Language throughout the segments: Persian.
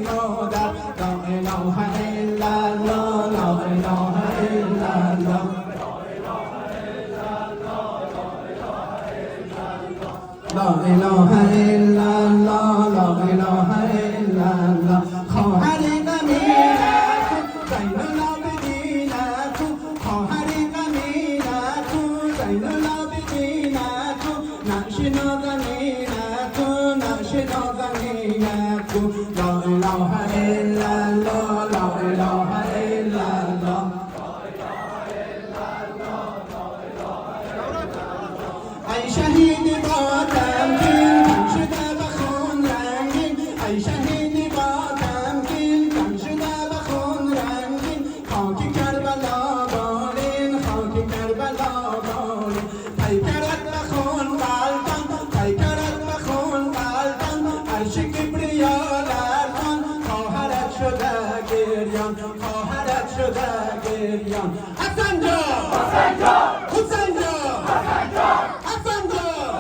مادر لا اله الا الله لا اله الا الله لا اله الا الله لا اله الا الله خواهر غمینت زین العابدینت خواهر غمینت زین العابدینت نشنا غمینت نشنا غمینت لا اله الا الله لا اله الا الله ای شهید بادم گیل کم شده بخون رنگین ای شهید بادم گیل کم شده بخون رنگین خاک کربلا بالین خاک کربلا بالین پیکرت بخون قلبم پیکرت بخون قلبم عرش کبریا لرزان خواهرت شده گریان خواهرت شده گریان حسن جان حسن جان حسین جان حسن جان حسن جان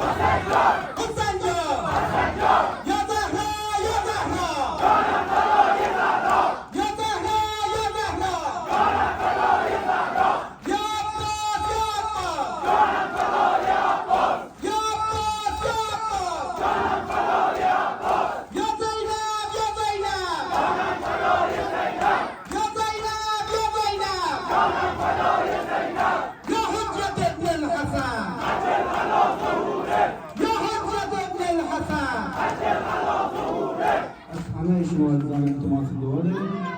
حسن جان حسن جان یا زهرا یا زهرا جانم فدای زهرا یا زهرا یا زهرا جانم فدای زهرا یا عباس یا عباس جانم فدای عباس یا عباس یا عباس جانم فدای عباس یا زینب یا زینب جانم فدای زینب یا زینب یا زینب جانم فدای زینب یا حجت ابن الحسن عجل على ظهوره یا حجت ابن الحسن عجل على ظهوره از همه شما عزیزان التماس دعا داریم